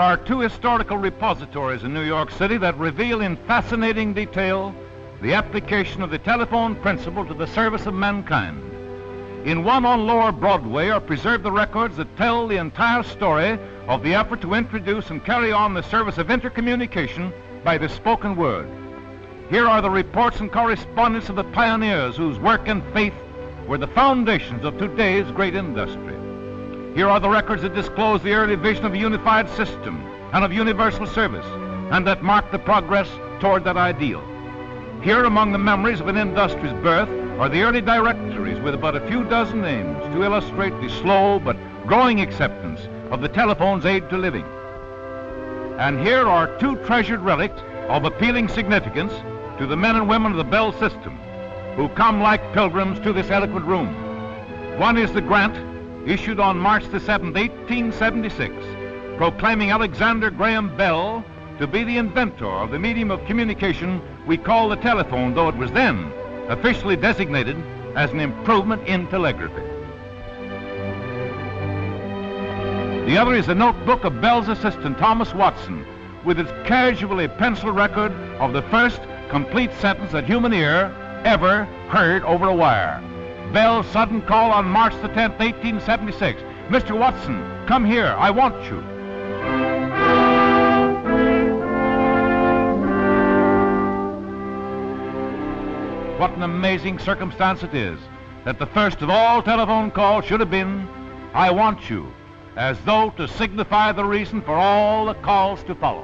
are two historical repositories in New York City that reveal in fascinating detail the application of the telephone principle to the service of mankind. In one on Lower Broadway are preserved the records that tell the entire story of the effort to introduce and carry on the service of intercommunication by the spoken word. Here are the reports and correspondence of the pioneers whose work and faith were the foundations of today's great industry. Here are the records that disclose the early vision of a unified system and of universal service, and that mark the progress toward that ideal. Here, among the memories of an industry's birth, are the early directories with about a few dozen names to illustrate the slow but growing acceptance of the telephone's aid to living. And here are two treasured relics of appealing significance to the men and women of the Bell system who come like pilgrims to this eloquent room. One is the grant issued on March the 7th, 1876, proclaiming Alexander Graham Bell to be the inventor of the medium of communication we call the telephone, though it was then officially designated as an improvement in telegraphy. The other is the notebook of Bell's assistant, Thomas Watson, with its casually penciled record of the first complete sentence that human ear ever heard over a wire. Bell's sudden call on March the 10th, 1876. Mr. Watson, come here, I want you. What an amazing circumstance it is that the first of all telephone calls should have been, I want you, as though to signify the reason for all the calls to follow.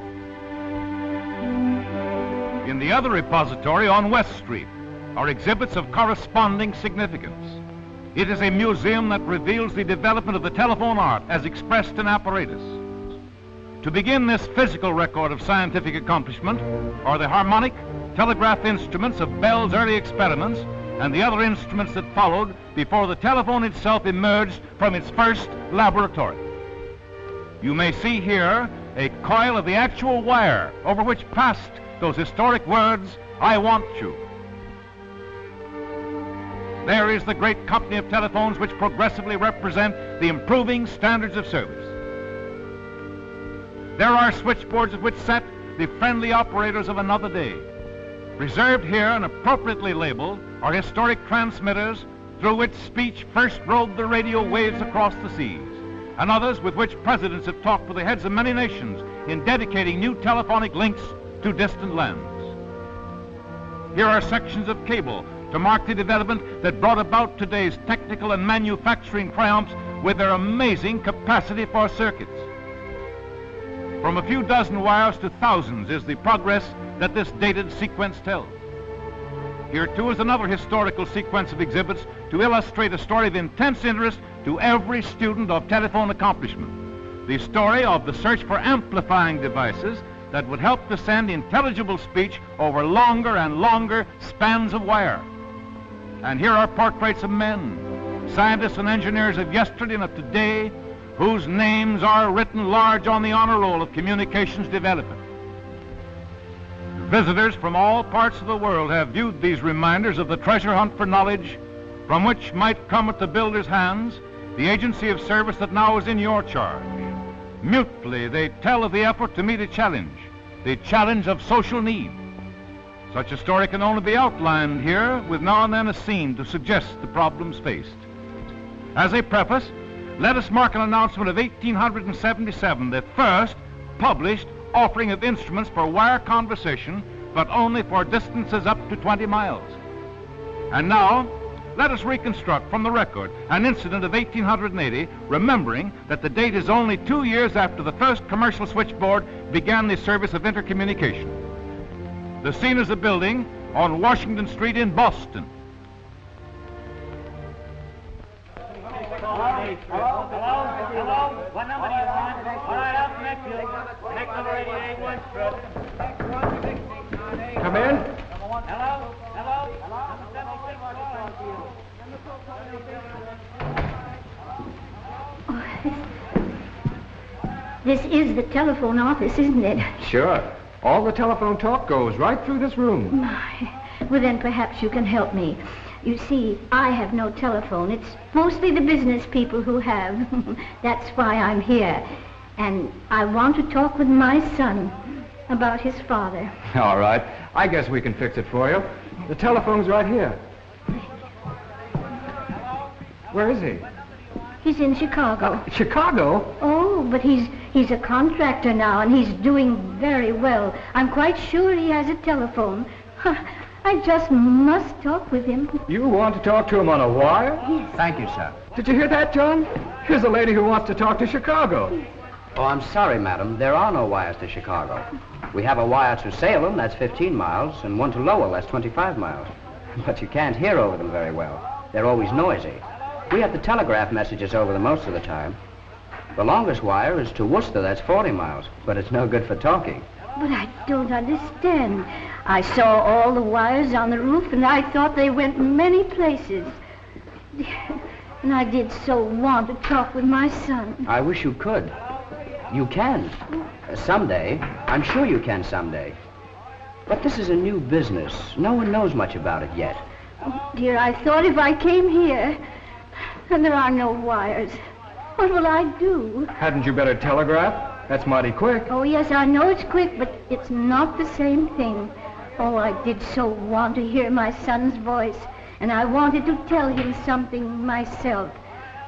In the other repository on West Street are exhibits of corresponding significance. It is a museum that reveals the development of the telephone art as expressed in apparatus. To begin this physical record of scientific accomplishment are the harmonic telegraph instruments of Bell's early experiments and the other instruments that followed before the telephone itself emerged from its first laboratory. You may see here a coil of the actual wire over which passed those historic words, I want you. There is the great company of telephones which progressively represent the improving standards of service. There are switchboards at which sat the friendly operators of another day. Preserved here and appropriately labeled are historic transmitters through which speech first rode the radio waves across the seas, and others with which presidents have talked with the heads of many nations in dedicating new telephonic links to distant lands. Here are sections of cable to mark the development that brought about today's technical and manufacturing triumphs with their amazing capacity for circuits. From a few dozen wires to thousands is the progress that this dated sequence tells. Here, too, is another historical sequence of exhibits to illustrate a story of intense interest to every student of telephone accomplishment. The story of the search for amplifying devices that would help to send intelligible speech over longer and longer spans of wire. And here are portraits of men, scientists and engineers of yesterday and of today, whose names are written large on the honor roll of communications development. Visitors from all parts of the world have viewed these reminders of the treasure hunt for knowledge from which might come at the builder's hands the agency of service that now is in your charge. Mutely, they tell of the effort to meet a challenge, the challenge of social need. Such a story can only be outlined here with now and then a scene to suggest the problems faced. As a preface, let us mark an announcement of 1877, the first published offering of instruments for wire conversation, but only for distances up to 20 miles. And now, let us reconstruct from the record an incident of 1880, remembering that the date is only 2 years after the first commercial switchboard began the service of intercommunication. The scene is a building on Washington Street in Boston. Hello? What number do you want? All right, I'll connect you. Next number 88, Strip. Come in. Hello? Number 76. This is the telephone office, isn't it? Sure. All the telephone talk goes right through this room. My. Well, then perhaps you can help me. You see, I have no telephone. It's mostly the business people who have. That's why I'm here. And I want to talk with my son about his father. All right. I guess we can fix it for you. The telephone's right here. Where is he? He's in Chicago. Chicago? Oh, but he's a contractor now, and he's doing very well. I'm quite sure he has a telephone. I just must talk with him. You want to talk to him on a wire? Yes. Thank you, sir. Did you hear that, John? Here's a lady who wants to talk to Chicago. Oh, I'm sorry, madam. There are no wires to Chicago. We have a wire to Salem, that's 15 miles, and one to Lowell, that's 25 miles. But you can't hear over them very well. They're always noisy. We have to telegraph messages over them most of the time. The longest wire is to Worcester, that's 40 miles, but it's no good for talking. But I don't understand. I saw all the wires on the roof, and I thought they went many places. And I did so want to talk with my son. I wish you could. You can. Someday. I'm sure you can someday. But this is a new business. No one knows much about it yet. Oh, dear, I thought if I came here, and there are no wires, what will I do? Hadn't you better telegraph? That's mighty quick. Oh, yes, I know it's quick, but it's not the same thing. Oh, I did so want to hear my son's voice, and I wanted to tell him something myself,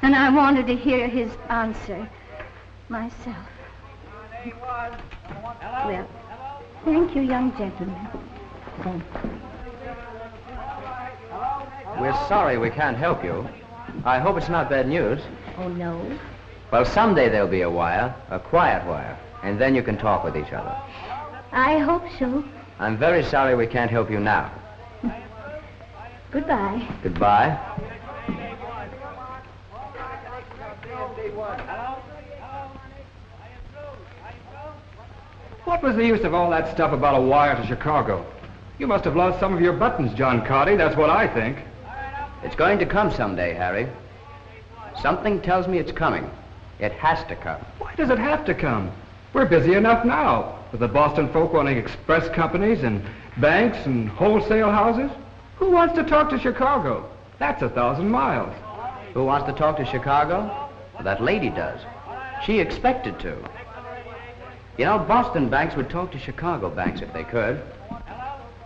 and I wanted to hear his answer myself. Well, thank you, young gentlemen. Thank you. We're sorry we can't help you. I hope it's not bad news. Oh, no? Well, someday there'll be a wire, a quiet wire, and then you can talk with each other. I hope so. I'm very sorry we can't help you now. Goodbye. Goodbye. What was the use of all that stuff about a wire to Chicago? You must have lost some of your buttons, John Carty. That's what I think. It's going to come someday, Harry. Something tells me it's coming. It has to come. Why does it have to come? We're busy enough now, with the Boston folk wanting express companies and banks and wholesale houses. Who wants to talk to Chicago? That's 1,000 miles. Who wants to talk to Chicago? Well, that lady does. She expected to. You know, Boston banks would talk to Chicago banks if they could.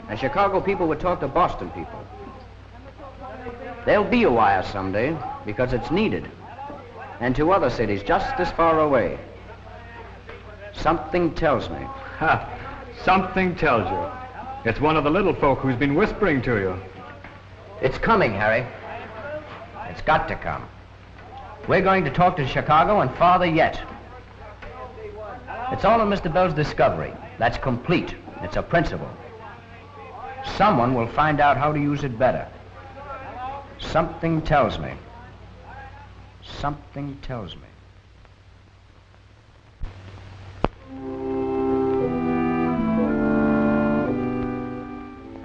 And Chicago people would talk to Boston people. There'll be a wire someday because it's needed. And to other cities just as far away. Something tells me. Ha! Something tells you. It's one of the little folk who's been whispering to you. It's coming, Harry. It's got to come. We're going to talk to Chicago and farther yet. It's all in Mr. Bell's discovery. That's complete. It's a principle. Someone will find out how to use it better. Something tells me. Something tells me.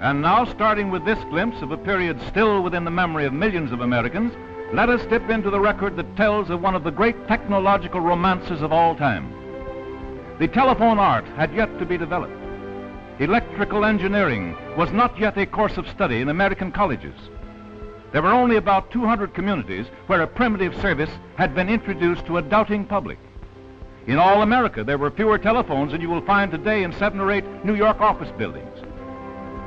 And now, starting with this glimpse of a period still within the memory of millions of Americans, let us dip into the record that tells of one of the great technological romances of all time. The telephone art had yet to be developed. Electrical engineering was not yet a course of study in American colleges. There were only about 200 communities where a primitive service had been introduced to a doubting public. In all America, there were fewer telephones than you will find today in 7 or 8 New York office buildings.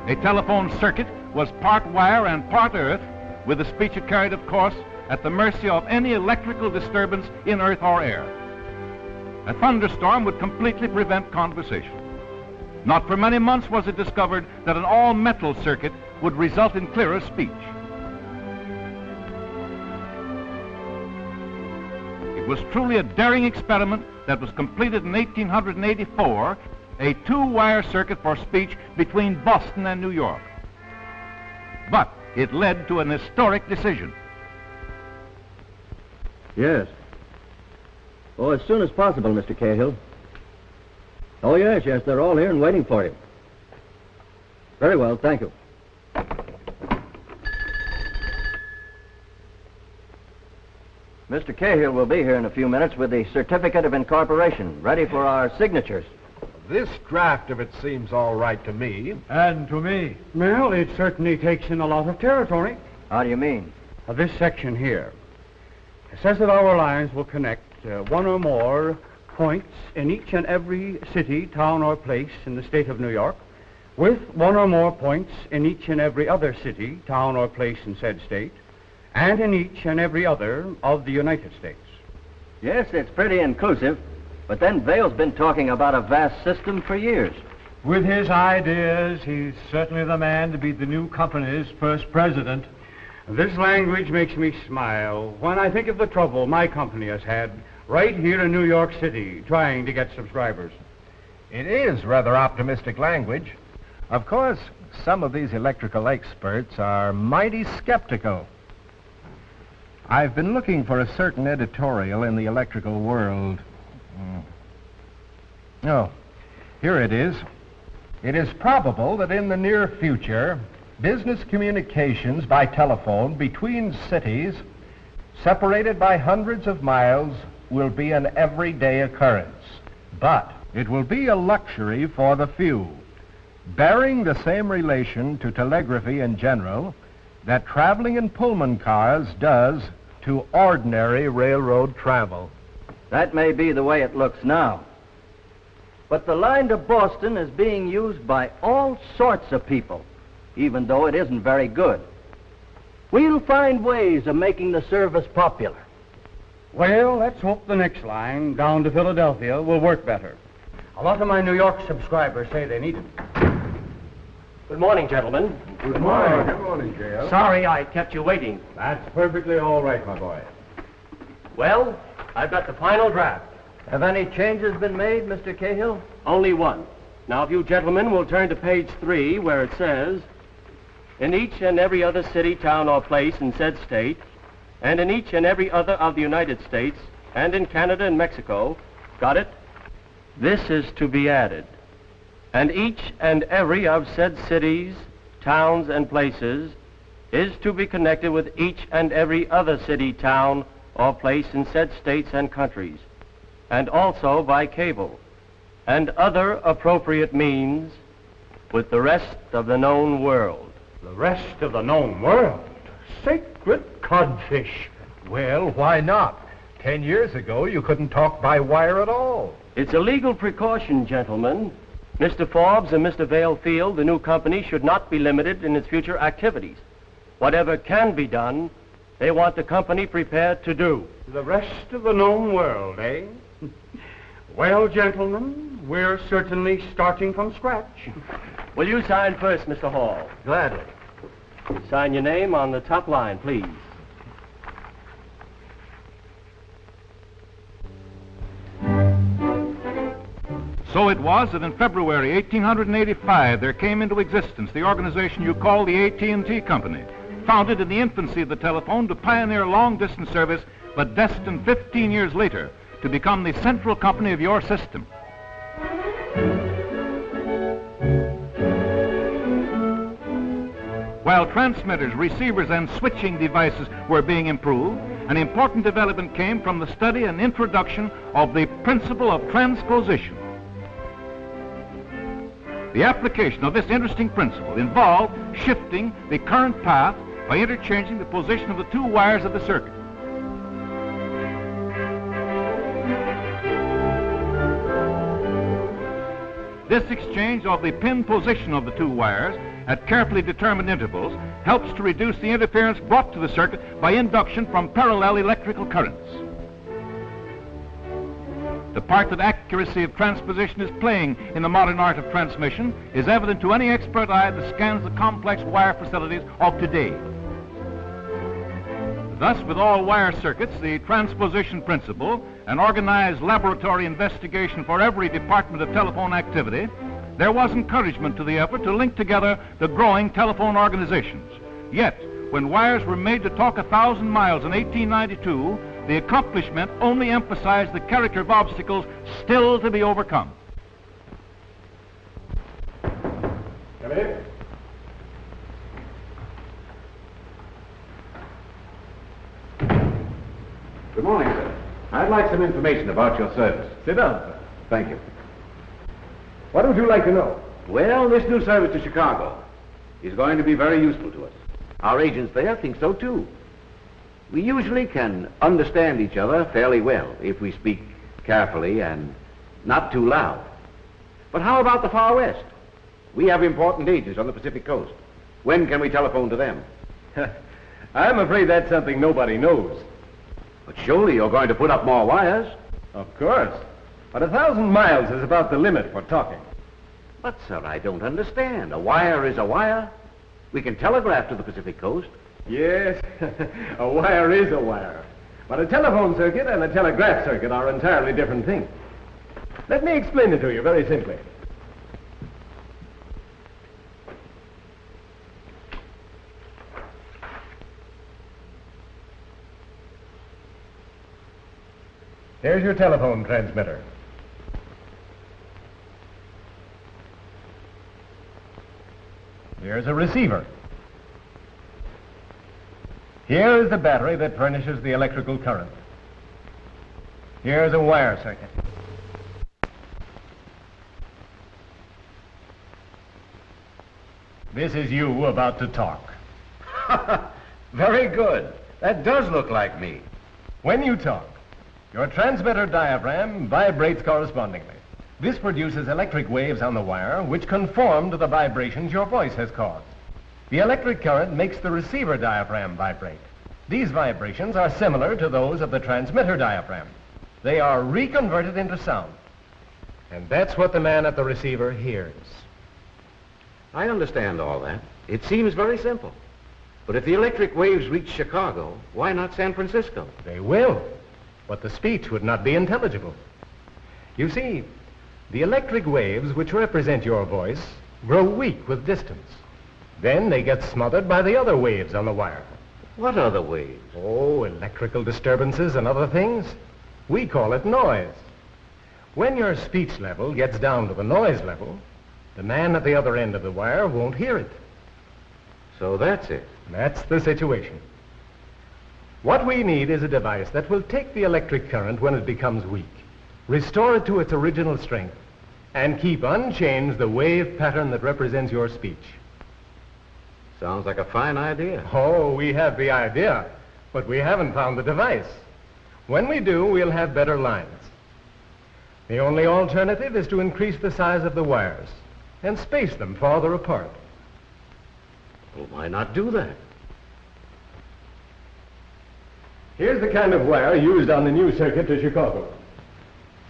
A telephone circuit was part wire and part earth, with the speech it carried, of course, at the mercy of any electrical disturbance in earth or air. A thunderstorm would completely prevent conversation. Not for many months was it discovered that an all-metal circuit would result in clearer speech. It was truly a daring experiment that was completed in 1884, a 2-wire circuit for speech between Boston and New York. But it led to an historic decision. Yes. Oh, as soon as possible, Mr. Cahill. Oh, yes, they're all here and waiting for you. Very well, thank you. Mr. Cahill will be here in a few minutes with the certificate of incorporation, ready for our signatures. This draft of it seems all right to me. And to me. Well, it certainly takes in a lot of territory. How do you mean? This section here. It says that our lines will connect one or more points in each and every city, town, or place in the state of New York, with one or more points in each and every other city, town, or place in said state, and in each and every other of the United States. Yes, it's pretty inclusive, but then Vale's been talking about a vast system for years. With his ideas, he's certainly the man to be the new company's first president. This language makes me smile when I think of the trouble my company has had right here in New York City trying to get subscribers. It is rather optimistic language. Of course, some of these electrical experts are mighty skeptical. I've been looking for a certain editorial in the electrical world. Oh, here it is. It is probable that in the near future, business communications by telephone between cities separated by hundreds of miles will be an everyday occurrence. But it will be a luxury for the few, bearing the same relation to telegraphy in general that traveling in Pullman cars does to ordinary railroad travel. That may be the way it looks now. But the line to Boston is being used by all sorts of people, even though it isn't very good. We'll find ways of making the service popular. Well, let's hope the next line down to Philadelphia will work better. A lot of my New York subscribers say they need it. Good morning, gentlemen. Good morning. Good morning, J.L. Sorry I kept you waiting. That's perfectly all right, my boy. Well, I've got the final draft. Have any changes been made, Mr. Cahill? Only one. Now, if you gentlemen will turn to page 3, where it says, in each and every other city, town, or place in said state, and in each and every other of the United States, and in Canada and Mexico, got it? This is to be added. And each and every of said cities, towns, and places is to be connected with each and every other city, town, or place in said states and countries, and also by cable, and other appropriate means with the rest of the known world. The rest of the known world? Sacred codfish. Well, why not? 10 years ago, you couldn't talk by wire at all. It's a legal precaution, gentlemen. Mr. Forbes and Mr. Vale feel the new company should not be limited in its future activities. Whatever can be done, they want the company prepared to do. The rest of the known world, eh? Well, gentlemen, we're certainly starting from scratch. Will you sign first, Mr. Hall? Gladly. Sign your name on the top line, please. So it was that in February 1885 there came into existence the organization you call the AT&T Company, founded in the infancy of the telephone to pioneer long-distance service, but destined 15 years later to become the central company of your system. While transmitters, receivers, and switching devices were being improved, an important development came from the study and introduction of the principle of transposition. The application of this interesting principle involved shifting the current path by interchanging the position of the two wires of the circuit. This exchange of the pin position of the two wires at carefully determined intervals helps to reduce the interference brought to the circuit by induction from parallel electrical currents. The part that accuracy of transposition is playing in the modern art of transmission is evident to any expert eye that scans the complex wire facilities of today. Thus, with all wire circuits, the transposition principle, an organized laboratory investigation for every department of telephone activity, there was encouragement to the effort to link together the growing telephone organizations. Yet, when wires were made to talk 1,000 miles in 1892, the accomplishment only emphasized the character of obstacles still to be overcome. Come in. Good morning, sir. I'd like some information about your service. Sit down, sir. Thank you. What would you like to know? Well, this new service to Chicago is going to be very useful to us. Our agents there think so, too. We usually can understand each other fairly well if we speak carefully and not too loud. But how about the Far West? We have important agents on the Pacific Coast. When can we telephone to them? I'm afraid that's something nobody knows. But surely you're going to put up more wires. Of course. But 1,000 miles is about the limit for talking. But, sir, I don't understand. A wire is a wire. We can telegraph to the Pacific Coast. Yes, a wire is a wire. But a telephone circuit and a telegraph circuit are entirely different things. Let me explain it to you very simply. Here's your telephone transmitter. Here's a receiver. Here is the battery that furnishes the electrical current. Here's a wire circuit. This is you about to talk. Very good. That does look like me. When you talk, your transmitter diaphragm vibrates correspondingly. This produces electric waves on the wire which conform to the vibrations your voice has caused. The electric current makes the receiver diaphragm vibrate. These vibrations are similar to those of the transmitter diaphragm. They are reconverted into sound. And that's what the man at the receiver hears. I understand all that. It seems very simple. But if the electric waves reach Chicago, why not San Francisco? They will, but the speech would not be intelligible. You see, the electric waves which represent your voice grow weak with distance. Then they get smothered by the other waves on the wire. What other waves? Oh, electrical disturbances and other things. We call it noise. When your speech level gets down to the noise level, the man at the other end of the wire won't hear it. So that's it. That's the situation. What we need is a device that will take the electric current when it becomes weak, restore it to its original strength, and keep unchanged the wave pattern that represents your speech. Sounds like a fine idea. Oh, we have the idea, but we haven't found the device. When we do, we'll have better lines. The only alternative is to increase the size of the wires and space them farther apart. Well, why not do that? Here's the kind of wire used on the new circuit to Chicago.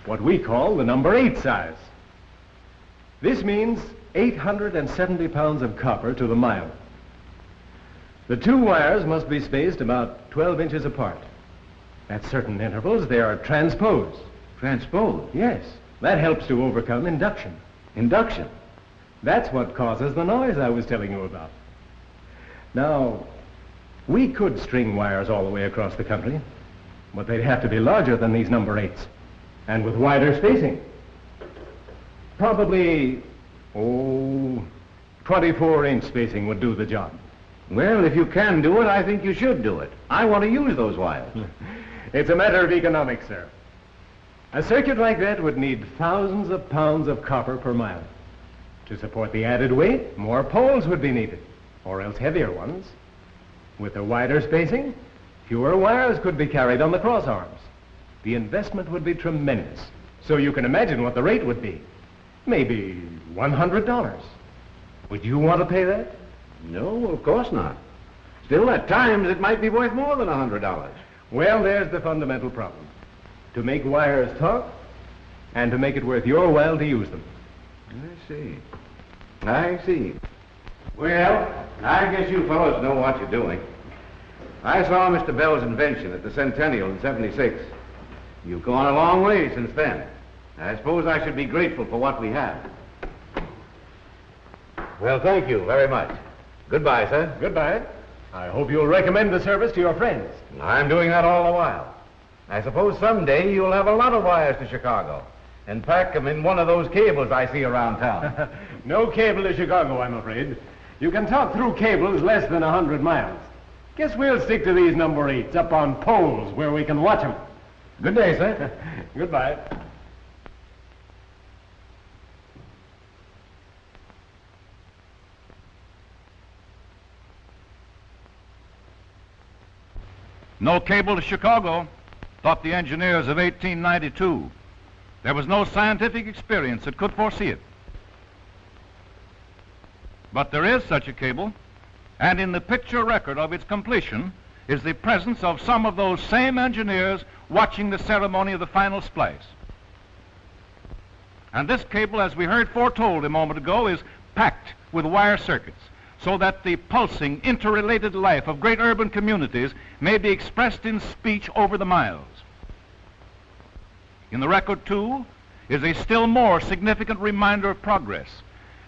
What we call the number 8 size. This means 870 pounds of copper to the mile. The two wires must be spaced about 12 inches apart. At certain intervals, they are transposed. Transposed? Yes. That helps to overcome induction. Induction? That's what causes the noise I was telling you about. Now, we could string wires all the way across the country, but they'd have to be larger than these number 8s, and with wider spacing. Probably, 24-inch spacing would do the job. Well, if you can do it, I think you should do it. I want to use those wires. It's a matter of economics, sir. A circuit like that would need thousands of pounds of copper per mile. To support the added weight, more poles would be needed, or else heavier ones. With a wider spacing, fewer wires could be carried on the cross arms. The investment would be tremendous. So you can imagine what the rate would be. Maybe $100. Would you want to pay that? No, of course not. Still, at times, it might be worth more than $100. Well, there's the fundamental problem. To make wires talk, and to make it worth your while to use them. I see. Well, I guess you fellows know what you're doing. I saw Mr. Bell's invention at the Centennial in '76. You've gone a long way since then. I suppose I should be grateful for what we have. Well, thank you very much. Goodbye, sir. Goodbye. I hope you'll recommend the service to your friends. I'm doing that all the while. I suppose someday you'll have a lot of wires to Chicago and pack them in one of those cables I see around town. No cable to Chicago, I'm afraid. You can talk through cables less than 100 miles. Guess we'll stick to these number 8s up on poles where we can watch them. Good day, sir. Goodbye. No cable to Chicago, thought the engineers of 1892. There was no scientific experience that could foresee it. But there is such a cable, and in the picture record of its completion is the presence of some of those same engineers watching the ceremony of the final splice. And this cable, as we heard foretold a moment ago, is packed with wire circuits so that the pulsing, interrelated life of great urban communities may be expressed in speech over the miles. In the record, too, is a still more significant reminder of progress,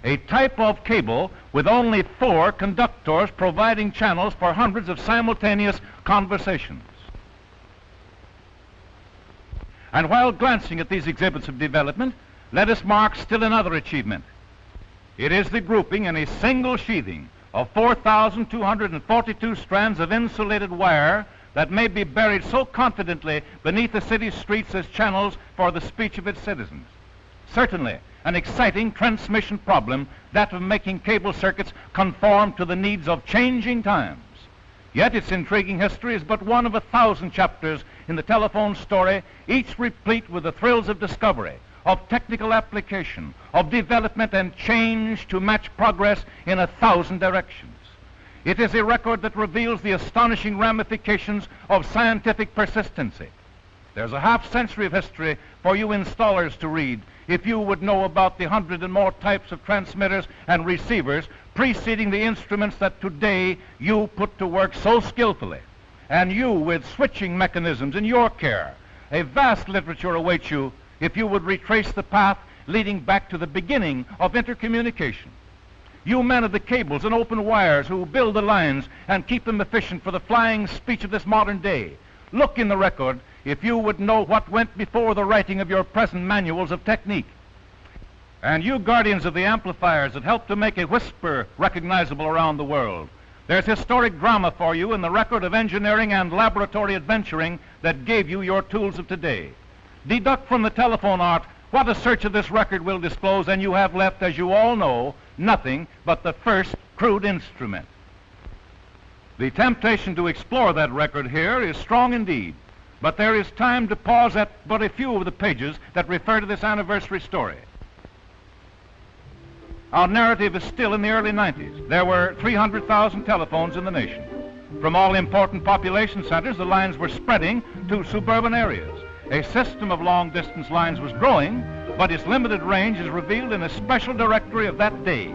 a type of cable with only 4 conductors providing channels for hundreds of simultaneous conversations. And while glancing at these exhibits of development, let us mark still another achievement. It is the grouping in a single sheathing of 4,242 strands of insulated wire that may be buried so confidently beneath the city's streets as channels for the speech of its citizens. Certainly, an exciting transmission problem, that of making cable circuits conform to the needs of changing times. Yet its intriguing history is but one of 1,000 chapters in the telephone story, each replete with the thrills of discovery, of technical application, of development and change to match progress in 1,000 directions. It is a record that reveals the astonishing ramifications of scientific persistency. There's a half-century of history for you installers to read if you would know about the 100 and more types of transmitters and receivers preceding the instruments that today you put to work so skillfully, and you with switching mechanisms in your care. A vast literature awaits you if you would retrace the path leading back to the beginning of intercommunication. You men of the cables and open wires who build the lines and keep them efficient for the flying speech of this modern day, look in the record if you would know what went before the writing of your present manuals of technique. And you guardians of the amplifiers that help to make a whisper recognizable around the world, there's historic drama for you in the record of engineering and laboratory adventuring that gave you your tools of today. Deduct from the telephone art what a search of this record will disclose, and you have left, as you all know, nothing but the first crude instrument. The temptation to explore that record here is strong indeed, but there is time to pause at but a few of the pages that refer to this anniversary story. Our narrative is still in the early 90s. There were 300,000 telephones in the nation. From all important population centers, the lines were spreading to suburban areas. A system of long-distance lines was growing, but its limited range is revealed in a special directory of that day,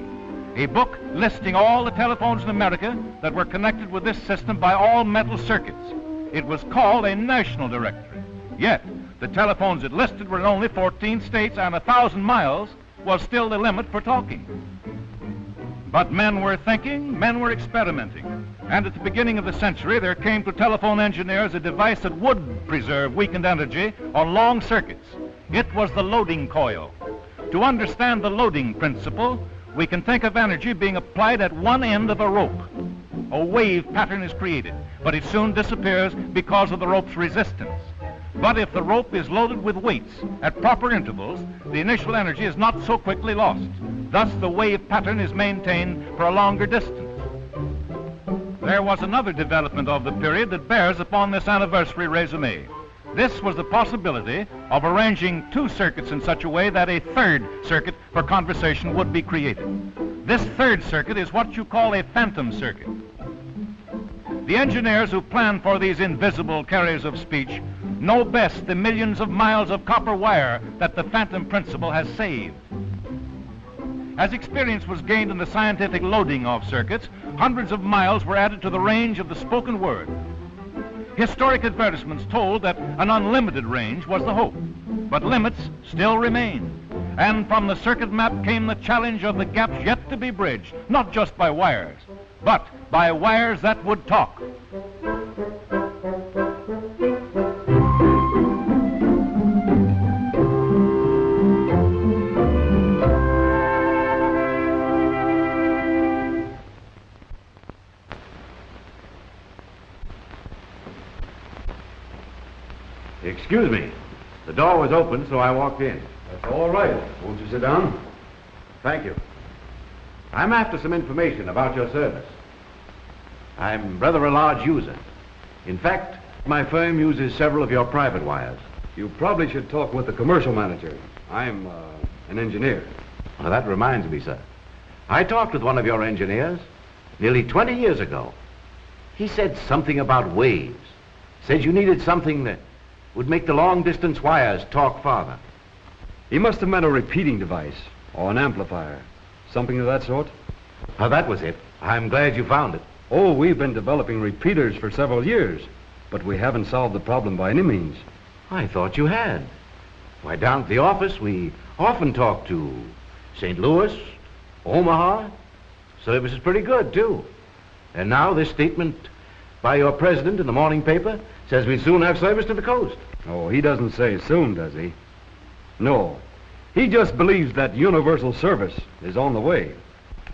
a book listing all the telephones in America that were connected with this system by all metal circuits. It was called a national directory. Yet, the telephones it listed were in only 14 states, and 1,000 miles was still the limit for talking. But men were thinking, men were experimenting. And at the beginning of the century, there came to telephone engineers a device that would preserve weakened energy on long circuits. It was the loading coil. To understand the loading principle, we can think of energy being applied at one end of a rope. A wave pattern is created, but it soon disappears because of the rope's resistance. But if the rope is loaded with weights at proper intervals, the initial energy is not so quickly lost. Thus, the wave pattern is maintained for a longer distance. There was another development of the period that bears upon this anniversary resume. This was the possibility of arranging 2 circuits in such a way that a 3rd circuit for conversation would be created. This 3rd circuit is what you call a phantom circuit. The engineers who plan for these invisible carriers of speech know best the millions of miles of copper wire that the phantom principle has saved. As experience was gained in the scientific loading of circuits, hundreds of miles were added to the range of the spoken word. Historic advertisements told that an unlimited range was the hope, but limits still remained. And from the circuit map came the challenge of the gaps yet to be bridged, not just by wires, but by wires that would talk. Excuse me. The door was open, so I walked in. That's all right. Won't you sit down? Thank you. I'm after some information about your service. I'm rather a large user. In fact, my firm uses several of your private wires. You probably should talk with the commercial manager. I'm an engineer. Well, that reminds me, sir. I talked with one of your engineers nearly 20 years ago. He said something about waves. Said you needed something that would make the long-distance wires talk farther. He must have meant a repeating device or an amplifier. Something of that sort? Well, that was it. I'm glad you found it. Oh, we've been developing repeaters for several years, but we haven't solved the problem by any means. I thought you had. Why, down at the office, we often talk to St. Louis, Omaha. Service is pretty good, too. And now this statement by your president in the morning paper says we soon have service to the coast. Oh, he doesn't say soon, does he? No. He just believes that universal service is on the way.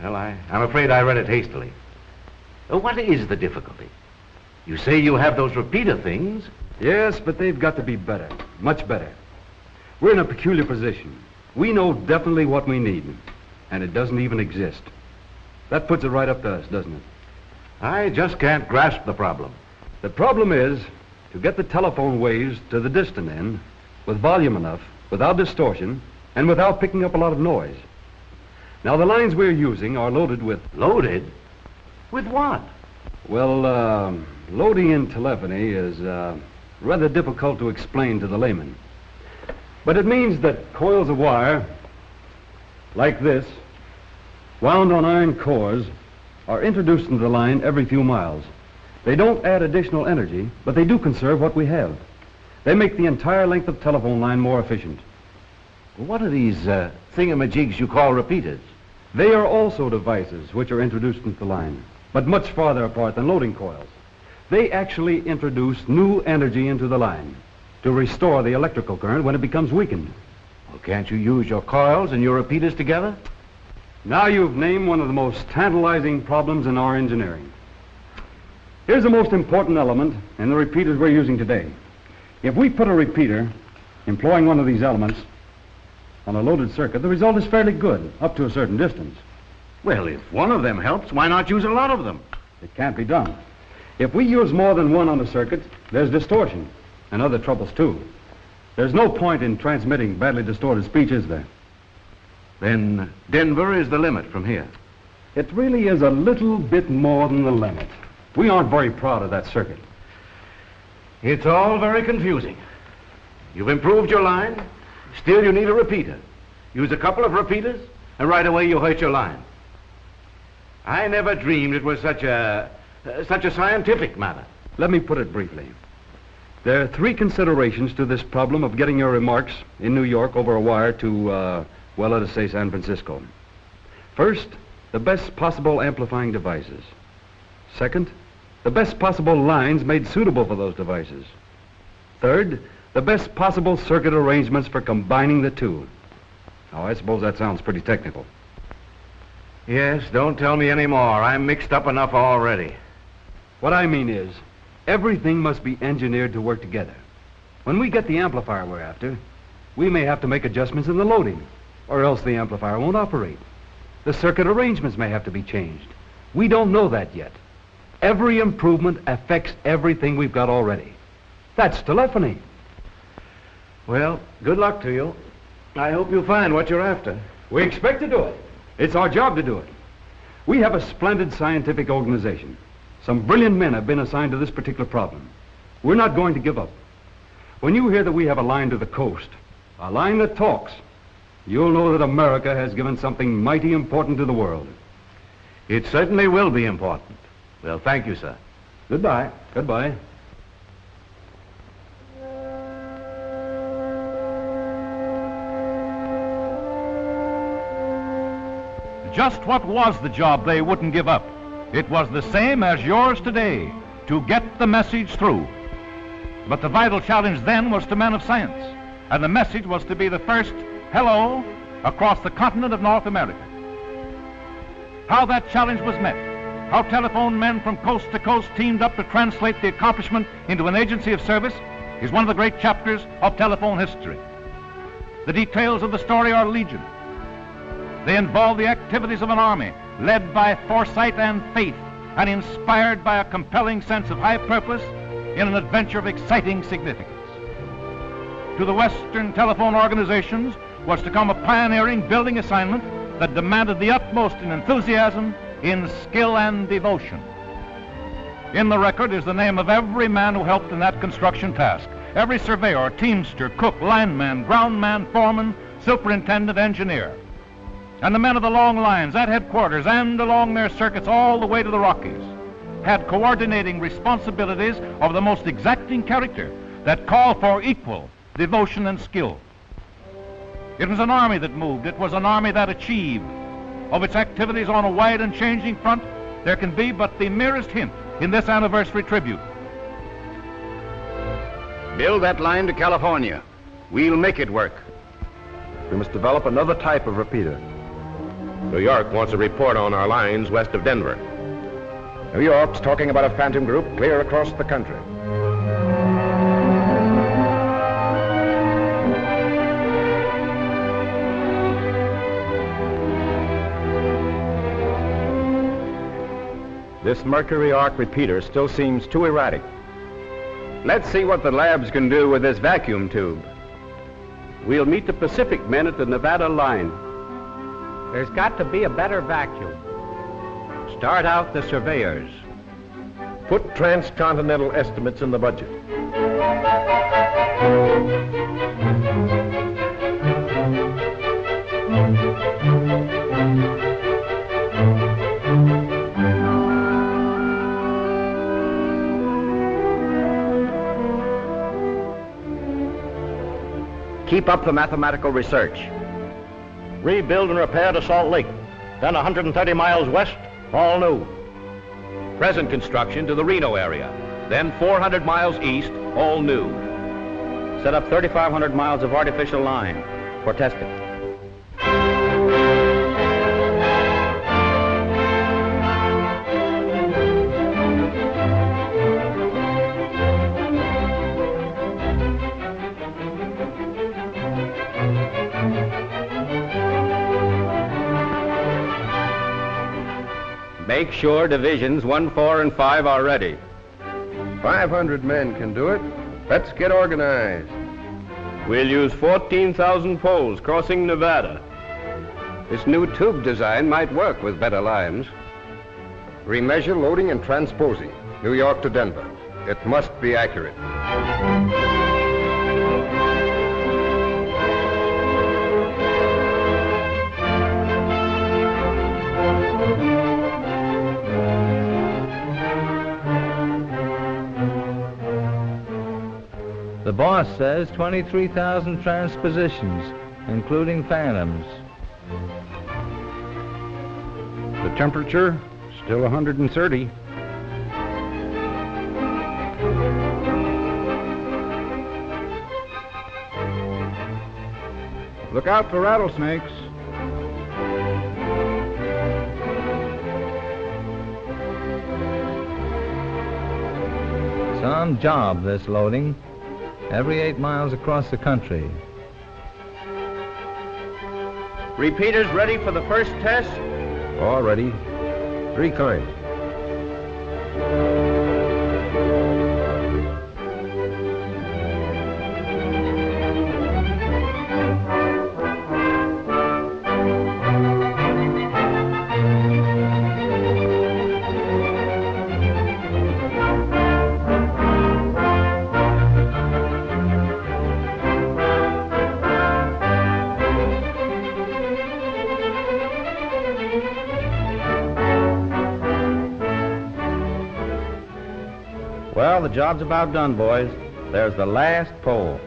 Well, I'm afraid I read it hastily. What is the difficulty? You say you have those repeater things. Yes, but they've got to be better. Much better. We're in a peculiar position. We know definitely what we need, and it doesn't even exist. That puts it right up to us, doesn't it? I just can't grasp the problem. The problem is to get the telephone waves to the distant end with volume enough, without distortion, and without picking up a lot of noise. Now, the lines we're using are loaded with... Loaded? With what? Well, loading in telephony is rather difficult to explain to the layman. But it means that coils of wire, like this, wound on iron cores, are introduced into the line every few miles. They don't add additional energy, but they do conserve what we have. They make the entire length of telephone line more efficient. What are these thingamajigs you call repeaters? They are also devices which are introduced into the line, but much farther apart than loading coils. They actually introduce new energy into the line to restore the electrical current when it becomes weakened. Well, can't you use your coils and your repeaters together? Now you've named one of the most tantalizing problems in our engineering. Here's the most important element in the repeaters we're using today. If we put a repeater, employing one of these elements, on a loaded circuit, the result is fairly good, up to a certain distance. Well, if one of them helps, why not use a lot of them? It can't be done. If we use more than one on a circuit, there's distortion, and other troubles too. There's no point in transmitting badly distorted speech, is there? Then Denver is the limit from here. It really is a little bit more than the limit. We aren't very proud of that circuit. It's all very confusing. You've improved your line, still you need a repeater. Use a couple of repeaters, and right away you hurt your line. I never dreamed it was such a scientific matter. Let me put it briefly. There are three considerations to this problem of getting your remarks in New York over a wire to, well, let us say San Francisco. First, the best possible amplifying devices. Second, the best possible lines made suitable for those devices. Third, the best possible circuit arrangements for combining the two. Now, I suppose that sounds pretty technical. Yes, don't tell me any more. I'm mixed up enough already. What I mean is, everything must be engineered to work together. When we get the amplifier we're after, we may have to make adjustments in the loading, or else the amplifier won't operate. The circuit arrangements may have to be changed. We don't know that yet. Every improvement affects everything we've got already. That's telephony. Well, good luck to you. I hope you find what you're after. We expect to do it. It's our job to do it. We have a splendid scientific organization. Some brilliant men have been assigned to this particular problem. We're not going to give up. When you hear that we have a line to the coast, a line that talks, you'll know that America has given something mighty important to the world. It certainly will be important. Well, thank you, sir. Goodbye. Goodbye. Just what was the job they wouldn't give up? It was the same as yours today, to get the message through. But the vital challenge then was to men of science, and the message was to be the first hello across the continent of North America. How that challenge was met, how telephone men from coast to coast teamed up to translate the accomplishment into an agency of service, is one of the great chapters of telephone history. The details of the story are legion. They involve the activities of an army led by foresight and faith and inspired by a compelling sense of high purpose in an adventure of exciting significance. to the Western telephone organizations was to come a pioneering building assignment that demanded the utmost in enthusiasm, in skill and devotion. In the record is the name of every man who helped in that construction task. Every surveyor, teamster, cook, lineman, groundman, foreman, superintendent, engineer. And the men of the long lines at headquarters and along their circuits all the way to the Rockies had coordinating responsibilities of the most exacting character that call for equal devotion and skill. It was an army that moved. It was an army that achieved. Of its activities on a wide and changing front, there can be but the merest hint in this anniversary tribute. Build that line to California. We'll make it work. We must develop another type of repeater. New York wants a report on our lines west of Denver. New York's talking about a phantom group clear across the country. This Mercury arc repeater still seems too erratic. Let's see what the labs can do with this vacuum tube. We'll meet the Pacific men at the Nevada line. There's got to be a better vacuum. Start out the surveyors. Put transcontinental estimates in the budget. Keep up the mathematical research. Rebuild and repair to Salt Lake. Then 130 miles west, all new. Present construction to the Reno area. Then 400 miles east, all new. Set up 3,500 miles of artificial line for testing. Make sure divisions 1, 4, and 5 are ready. 500 men can do it. Let's get organized. We'll use 14,000 poles crossing Nevada. This new tube design might work with better lines. Remeasure loading and transposing. New York to Denver. It must be accurate. The boss says 23,000 transpositions, including phantoms. The temperature, still 130. Look out for rattlesnakes. Some job, this loading. Every 8 miles across the country. Repeaters ready for the first test? All ready. 3 kinds. Well, the job's about done, boys. There's the last pole.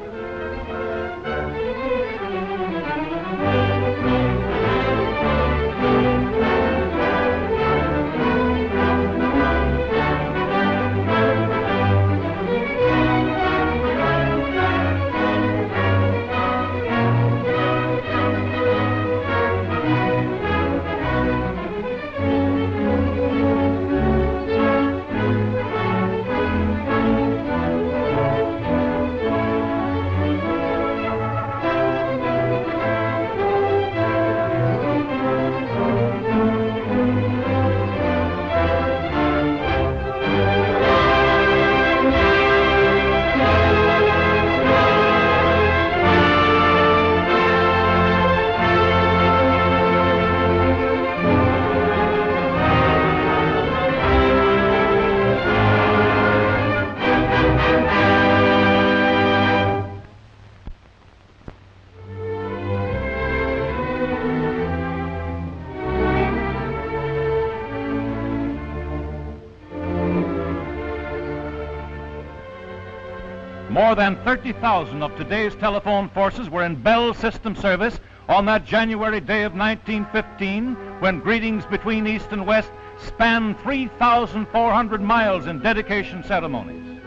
More than 30,000 of today's telephone forces were in Bell system service on that January day of 1915, when greetings between East and West spanned 3,400 miles in dedication ceremonies.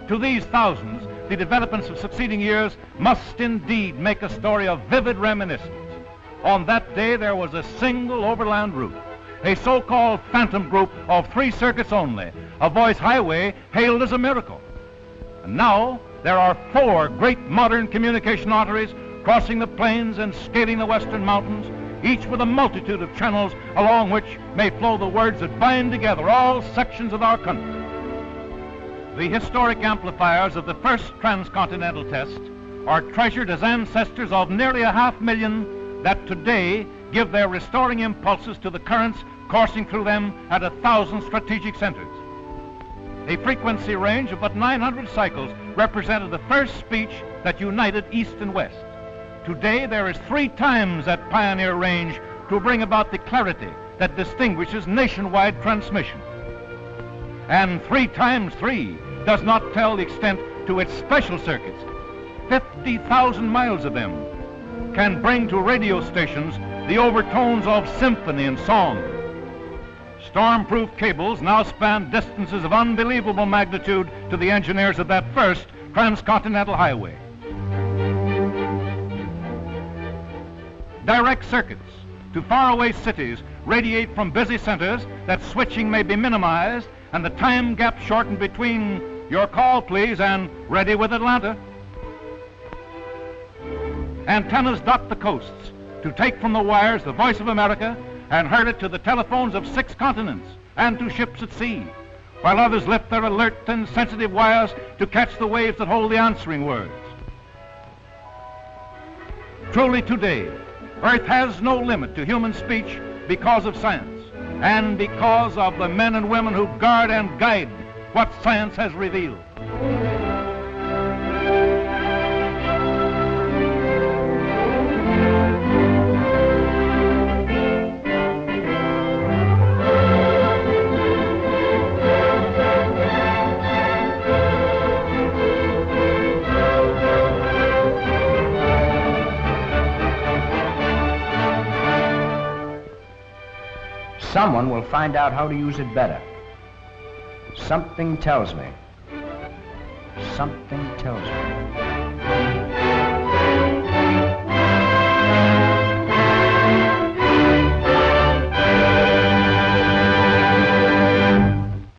To these thousands, the developments of succeeding years must indeed make a story of vivid reminiscence. On that day, there was a single overland route, a so-called phantom group of 3 circuits only, a voice highway hailed as a miracle. And now, there are 4 great modern communication arteries crossing the plains and scaling the western mountains, each with a multitude of channels along which may flow the words that bind together all sections of our country. The historic amplifiers of the first transcontinental test are treasured as ancestors of nearly 500,000 that today give their restoring impulses to the currents coursing through them at 1,000 strategic centers. A frequency range of but 900 cycles represented the first speech that united East and West. Today, there is 3 times that pioneer range to bring about the clarity that distinguishes nationwide transmission. And 3 times 3 does not tell the extent to its special circuits. 50,000 miles of them can bring to radio stations the overtones of symphony and song. Storm-proof cables now span distances of unbelievable magnitude to the engineers of that first transcontinental highway. Direct circuits to faraway cities radiate from busy centers that switching may be minimized and the time gap shortened between "your call please" and "ready with Atlanta." Antennas dot the coasts to take from the wires the voice of America and herd it to the telephones of 6 continents and to ships at sea, while others lift their alert and sensitive wires to catch the waves that hold the answering words. Truly today, Earth has no limit to human speech because of science and because of the men and women who guard and guide what science has revealed. Someone will find out how to use it better. Something tells me. Something tells me.